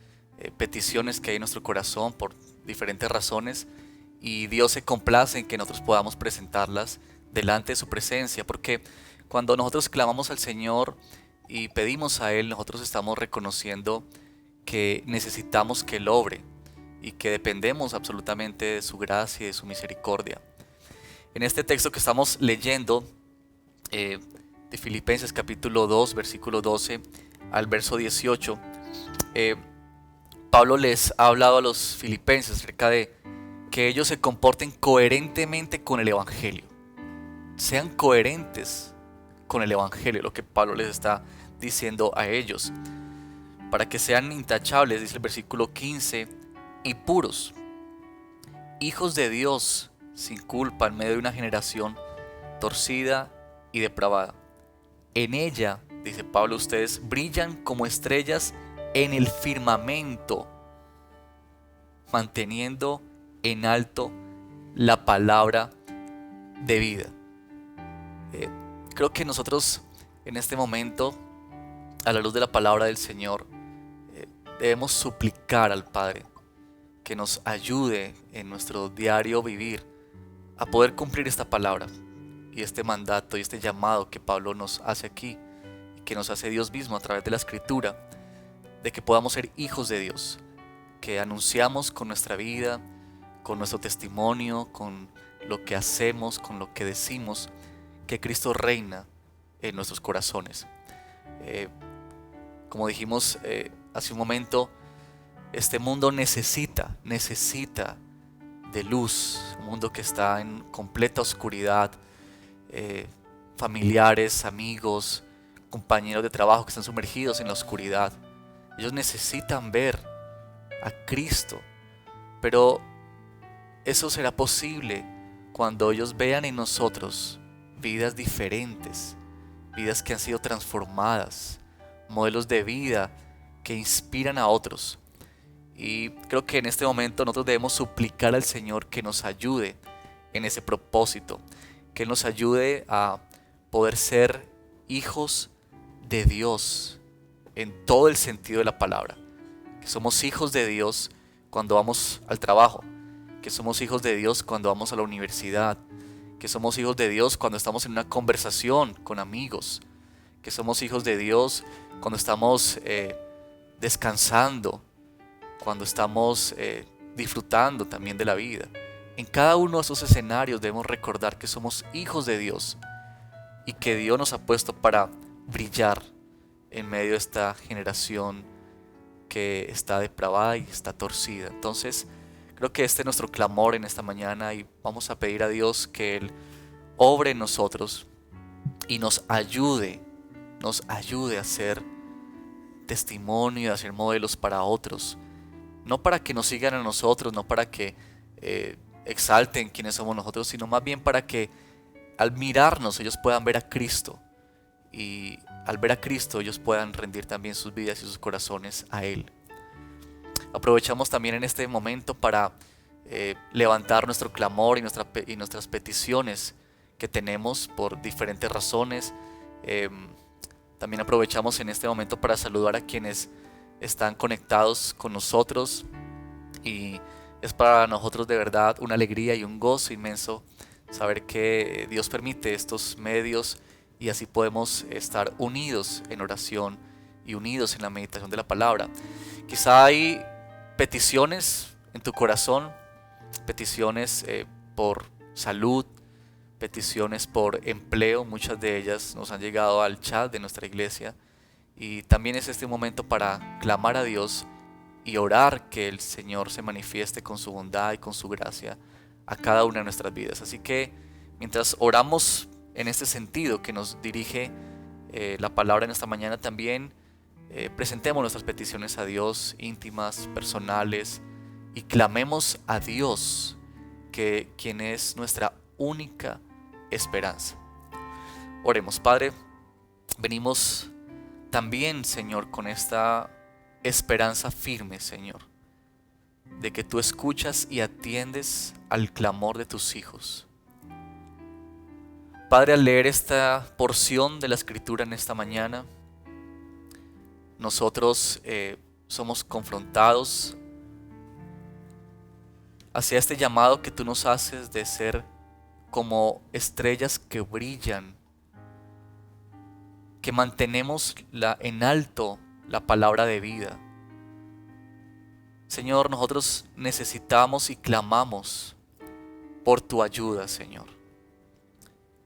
peticiones que hay en nuestro corazón por diferentes razones, y Dios se complace en que nosotros podamos presentarlas delante de su presencia, porque cuando nosotros clamamos al Señor y pedimos a Él, nosotros estamos reconociendo que necesitamos que Él obre y que dependemos absolutamente de su gracia y de su misericordia. En este texto que estamos leyendo de Filipenses capítulo 2, versículo 12 al verso 18, Pablo les ha hablado a los filipenses acerca de que ellos se comporten coherentemente con el Evangelio. Sean coherentes con el Evangelio, lo que Pablo les está diciendo a ellos, para que sean intachables, dice el versículo 15, y puros, hijos de Dios sin culpa en medio de una generación torcida y depravada. En ella, dice Pablo, ustedes brillan como estrellas en el firmamento, manteniendo en alto la palabra de vida. Creo que nosotros en este momento, a la luz de la palabra del Señor, debemos suplicar al Padre que nos ayude en nuestro diario vivir a poder cumplir esta palabra y este mandato y este llamado que Pablo nos hace aquí y que nos hace Dios mismo a través de la Escritura, de que podamos ser hijos de Dios, que anunciamos con nuestra vida, con nuestro testimonio, con lo que hacemos, con lo que decimos, que Cristo reina en nuestros corazones. Como dijimos hace un momento, este mundo necesita de luz, un mundo que está en completa oscuridad, familiares, amigos, compañeros de trabajo que están sumergidos en la oscuridad. Ellos necesitan ver a Cristo, pero eso será posible cuando ellos vean en nosotros vidas diferentes, vidas que han sido transformadas, modelos de vida que inspiran a otros. Y creo que en este momento nosotros debemos suplicar al Señor que nos ayude en ese propósito, que Él nos ayude a poder ser hijos de Dios en todo el sentido de la palabra. Que somos hijos de Dios cuando vamos al trabajo, que somos hijos de Dios cuando vamos a la universidad, que somos hijos de Dios cuando estamos en una conversación con amigos, que somos hijos de Dios cuando estamos descansando, cuando estamos disfrutando también de la vida. En cada uno de esos escenarios debemos recordar que somos hijos de Dios y que Dios nos ha puesto para brillar en medio de esta generación que está depravada y está torcida. Entonces, creo que este es nuestro clamor en esta mañana y vamos a pedir a Dios que Él obre en nosotros y nos ayude a ser testimonio y a ser modelos para otros. No para que nos sigan a nosotros, no para que exalten quiénes somos nosotros, sino más bien para que al mirarnos ellos puedan ver a Cristo. Y al ver a Cristo ellos puedan rendir también sus vidas y sus corazones a Él. Aprovechamos también en este momento para levantar nuestro clamor y nuestras peticiones que tenemos por diferentes razones. También aprovechamos en este momento para saludar a quienes están conectados con nosotros, y es para nosotros de verdad una alegría y un gozo inmenso saber que Dios permite estos medios y así podemos estar unidos en oración y unidos en la meditación de la palabra. Quizá hay peticiones en tu corazón, peticiones por salud, peticiones por empleo. Muchas de ellas nos han llegado al chat de nuestra iglesia, y también es este momento para clamar a Dios y orar que el Señor se manifieste con su bondad y con su gracia a cada una de nuestras vidas. Así que mientras oramos en este sentido que nos dirige la palabra en esta mañana, también presentemos nuestras peticiones a Dios, íntimas, personales, y clamemos a Dios, quien es nuestra única esperanza. Oremos. Padre, venimos también, Señor, con esta esperanza firme, Señor, de que tú escuchas y atiendes al clamor de tus hijos. Padre, al leer esta porción de la Escritura en esta mañana, nosotros somos confrontados hacia este llamado que tú nos haces de ser como estrellas que brillan, que mantenemos en alto la palabra de vida. Señor, nosotros necesitamos y clamamos por tu ayuda, Señor.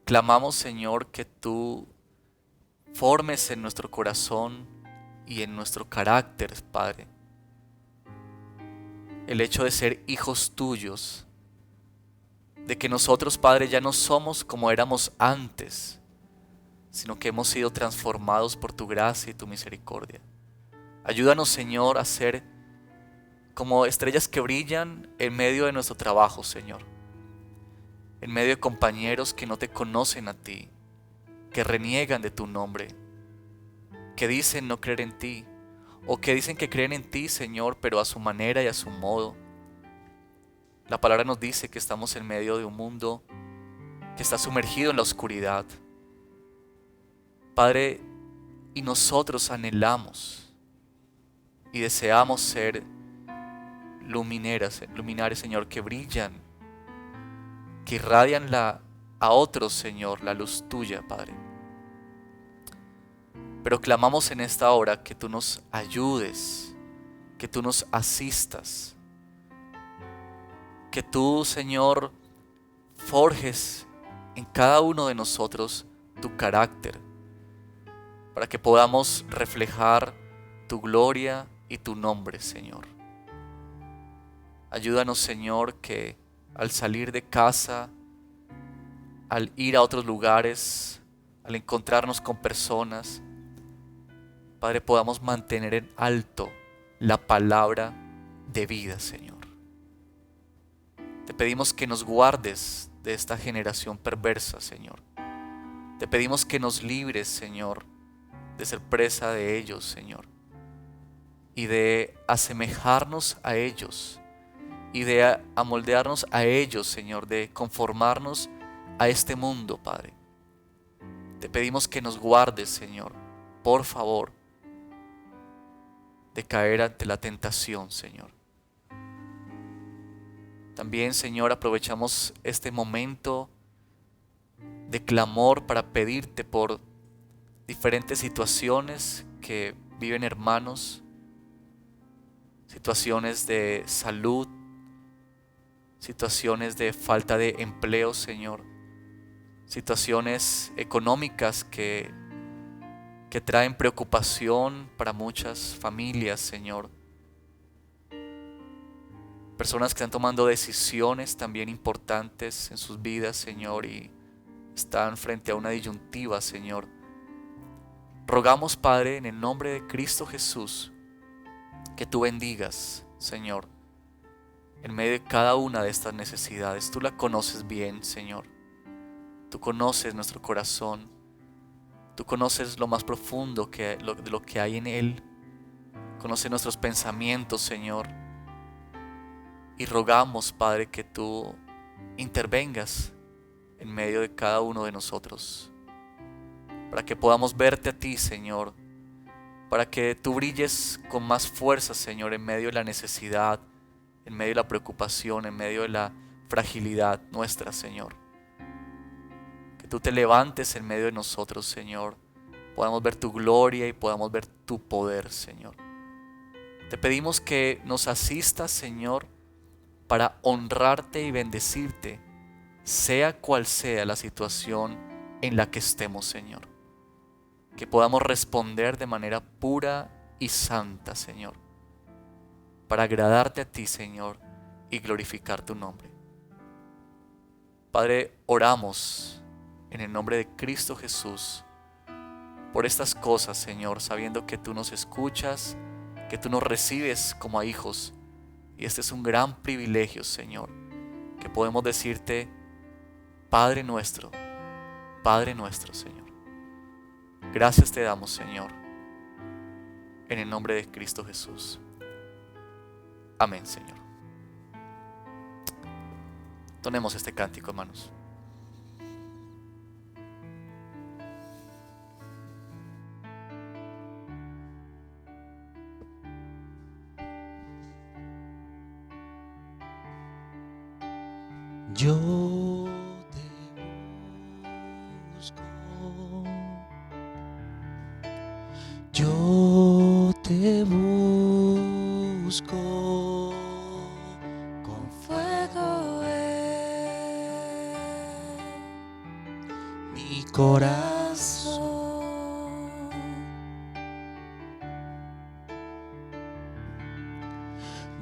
Clamamos, Señor, que tú formes en nuestro corazón y en nuestro carácter, Padre, el hecho de ser hijos tuyos, de que nosotros, Padre, ya no somos como éramos antes, sino que hemos sido transformados por tu gracia y tu misericordia. Ayúdanos, Señor, a ser como estrellas que brillan en medio de nuestro trabajo, Señor, en medio de compañeros que no te conocen a ti, que reniegan de tu nombre, que dicen no creer en ti, o que dicen que creen en ti, Señor, pero a su manera y a su modo. La palabra nos dice que estamos en medio de un mundo que está sumergido en la oscuridad, Padre, y nosotros anhelamos y deseamos ser luminares, Señor, que brillan, que irradian a otros, Señor, la luz tuya, Padre. Pero clamamos en esta hora que tú nos ayudes, que tú nos asistas, que tú, Señor, forjes en cada uno de nosotros tu carácter, para que podamos reflejar tu gloria y tu nombre, Señor. Ayúdanos, Señor, que al salir de casa, al ir a otros lugares, al encontrarnos con personas, Padre, podamos mantener en alto la palabra de vida, Señor. Te pedimos que nos guardes de esta generación perversa, Señor. Te pedimos que nos libres, Señor, de ser presa de ellos, Señor, y de asemejarnos a ellos, y de amoldearnos a ellos, Señor, de conformarnos a este mundo, Padre. Te pedimos que nos guardes, Señor, por favor, de caer ante la tentación, Señor. También, Señor, aprovechamos este momento de clamor para pedirte por diferentes situaciones que viven hermanos, situaciones de salud, situaciones de falta de empleo, Señor, situaciones económicas que traen preocupación para muchas familias, Señor. Personas que están tomando decisiones también importantes en sus vidas, Señor, y están frente a una disyuntiva, Señor. Rogamos, Padre, en el nombre de Cristo Jesús, que tú bendigas, Señor, en medio de cada una de estas necesidades. Tú la conoces bien, Señor. Tú conoces nuestro corazón. Tú conoces lo más profundo de lo que hay en él. Conoces nuestros pensamientos, Señor. Y rogamos, Padre, que tú intervengas en medio de cada uno de nosotros, para que podamos verte a ti, Señor, para que tú brilles con más fuerza, Señor, en medio de la necesidad, en medio de la preocupación, en medio de la fragilidad nuestra, Señor. Que tú te levantes en medio de nosotros, Señor, podamos ver tu gloria y podamos ver tu poder, Señor. Te pedimos que nos asistas, Señor, para honrarte y bendecirte, sea cual sea la situación en la que estemos, Señor. Que podamos responder de manera pura y santa, Señor, para agradarte a ti, Señor, y glorificar tu nombre. Padre, oramos en el nombre de Cristo Jesús por estas cosas, Señor, sabiendo que tú nos escuchas, que tú nos recibes como a hijos. Y este es un gran privilegio, Señor, que podemos decirte, Padre nuestro, Señor. Gracias te damos, Señor, en el nombre de Cristo Jesús. Amén, Señor. Tomemos este cántico, hermanos. Yo te busco, yo te busco con Fuego mi corazón. corazón.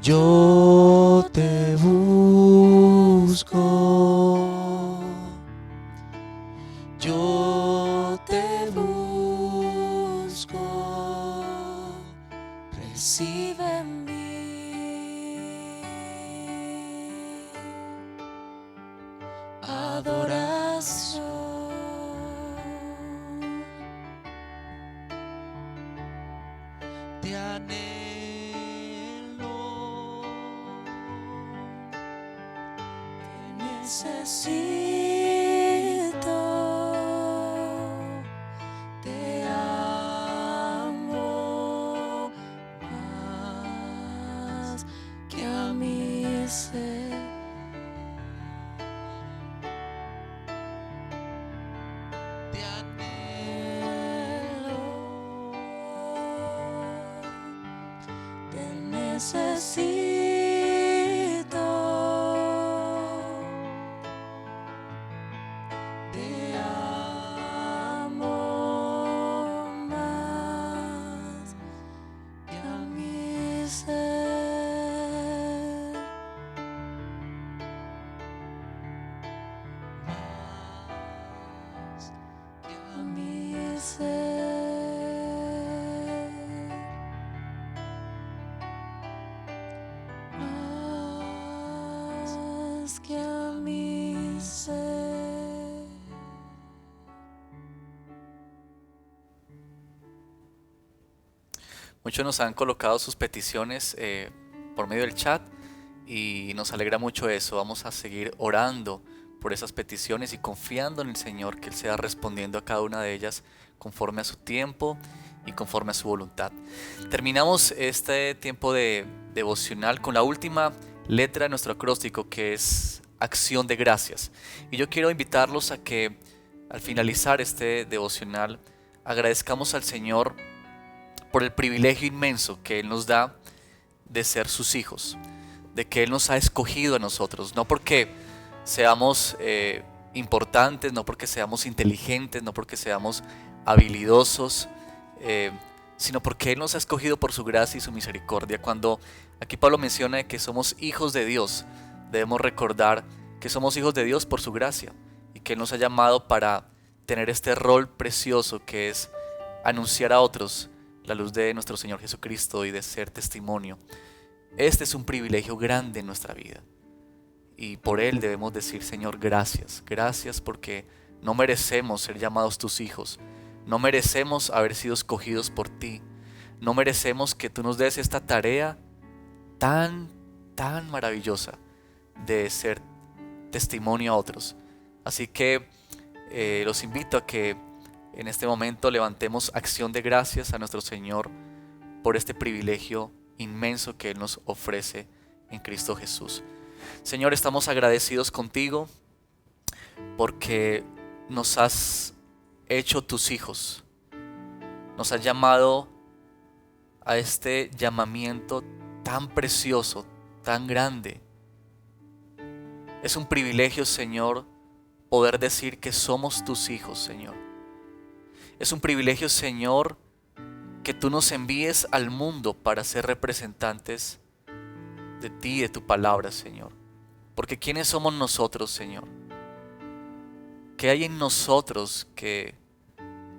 Yo te busco, yo te busco, recibe En mí. Adoración. te anhelo, Necesito, te amo más que a mi ser. te anhelo, Te necesito, te amo más que a mi ser. más que A mi ser, más que a mi ser. Muchos nos han colocado sus peticiones por medio del chat y nos alegra mucho eso. Vamos a seguir orando por esas peticiones y confiando en el Señor que Él sea respondiendo a cada una de ellas conforme a su tiempo y conforme a su voluntad. Terminamos este tiempo de devocional con la última letra de nuestro acróstico, que es acción de gracias. Y yo quiero invitarlos a que al finalizar este devocional agradezcamos al Señor por el privilegio inmenso que Él nos da de ser sus hijos, de que Él nos ha escogido a nosotros, no porque seamos importantes, no porque seamos inteligentes, no porque seamos habilidosos, sino porque Él nos ha escogido por su gracia y su misericordia. Cuando aquí Pablo menciona que somos hijos de Dios, debemos recordar que somos hijos de Dios por su gracia y que Él nos ha llamado para tener este rol precioso que es anunciar a otros la luz de nuestro Señor Jesucristo y de ser testimonio. Este es un privilegio grande en nuestra vida y por Él debemos decir: Señor, gracias, gracias, porque no merecemos ser llamados tus hijos, no merecemos haber sido escogidos por ti, no merecemos que tú nos des esta tarea tan maravillosa de ser testimonio a otros. Así que los invito a que en este momento levantemos acción de gracias a nuestro Señor por este privilegio inmenso que Él nos ofrece en Cristo Jesús. Señor, estamos agradecidos contigo porque nos has hecho tus hijos, nos has llamado a este llamamiento tan precioso, tan grande. Es un privilegio, Señor, poder decir que somos tus hijos, Señor. Es un privilegio, Señor, que tú nos envíes al mundo para ser representantes de ti y de tu palabra, Señor. Porque ¿quiénes somos nosotros, Señor? ¿Qué hay en nosotros que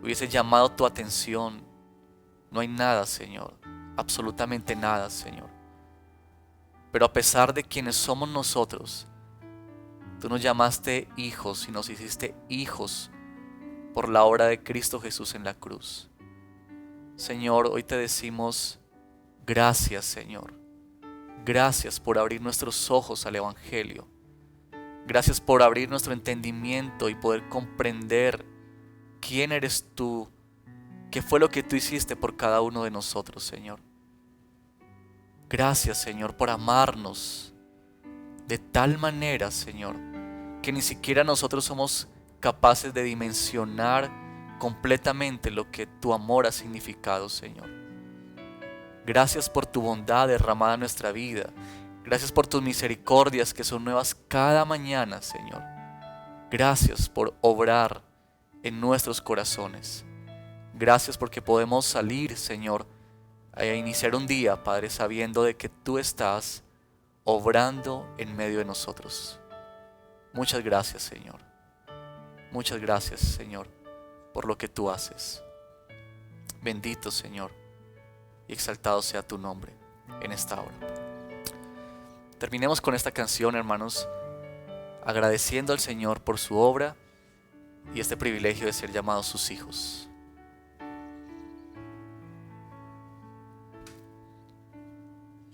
hubiese llamado tu atención? No hay nada, Señor, absolutamente nada, Señor. Pero a pesar de quienes somos nosotros, tú nos llamaste hijos y nos hiciste hijos por la obra de Cristo Jesús en la cruz. Señor, hoy te decimos gracias, Señor. Gracias por abrir nuestros ojos al Evangelio. Gracias por abrir nuestro entendimiento y poder comprender quién eres tú, qué fue lo que tú hiciste por cada uno de nosotros, Señor. Gracias, Señor, por amarnos de tal manera, Señor, que ni siquiera nosotros somos capaces de dimensionar completamente lo que tu amor ha significado, Señor. Gracias por tu bondad derramada en nuestra vida. Gracias por tus misericordias que son nuevas cada mañana, Señor. Gracias por obrar en nuestros corazones. Gracias porque podemos salir, Señor, a iniciar un día, Padre, sabiendo de que tú estás obrando en medio de nosotros. Muchas gracias, Señor. Muchas gracias, Señor, por lo que tú haces. Bendito, Señor, y exaltado sea tu nombre en esta hora. Terminemos con esta canción, hermanos, agradeciendo al Señor por su obra y este privilegio de ser llamados sus hijos.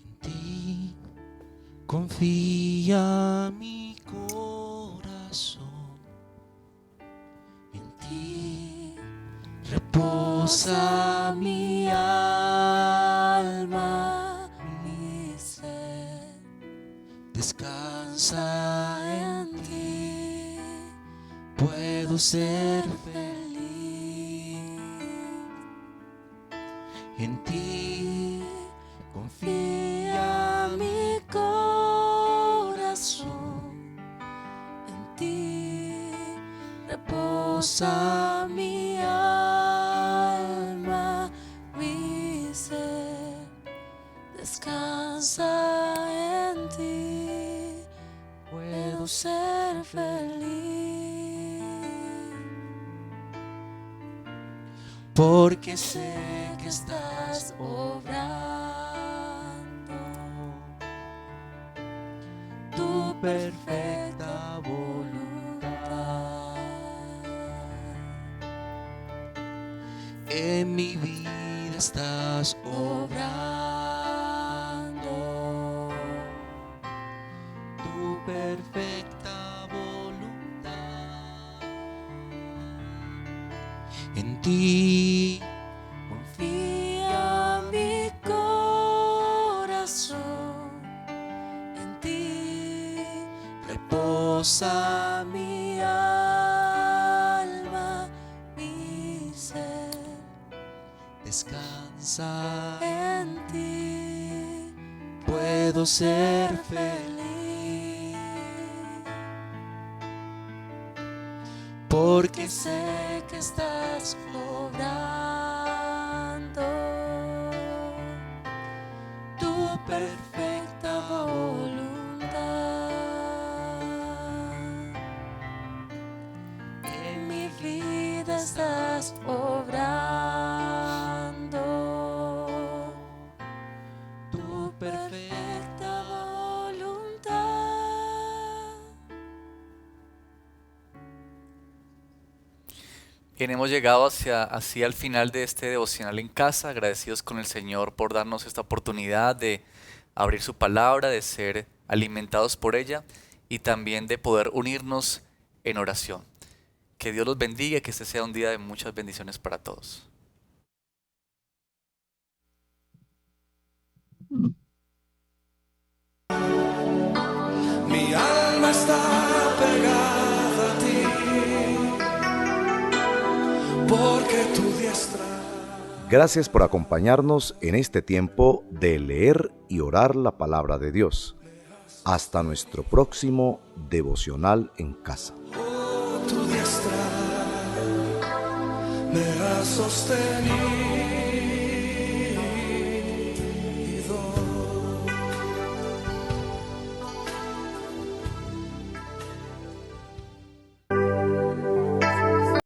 En ti confía mi corazón, en ti reposa mi alma, mi ser descansa en ti, puedo ser feliz. En ti confía mi corazón, en ti reposa mi alma, mi ser descansa en ti, puedo ser feliz. Porque sé que estás obrando tu perfecta voluntad en mi vida, estás obrando tu perfecta voluntad. reposa mi alma, mi ser, descansa en ti puedo ser feliz, porque sé que estás obrando tu perfecta voluntad. en mi vida estás obrando Tu perfecta voluntad. Bien, hemos llegado así al final de este devocional en casa, agradecidos con el Señor por darnos esta oportunidad de abrir su palabra, de ser alimentados por ella y también de poder unirnos en oración. Que Dios los bendiga y que este sea un día de muchas bendiciones para todos. Mi alma está pegada a ti, porque tu diestra. Gracias por acompañarnos en este tiempo de leer y orar la palabra de Dios. Hasta nuestro próximo devocional en casa. Tu diestra me ha sostenido.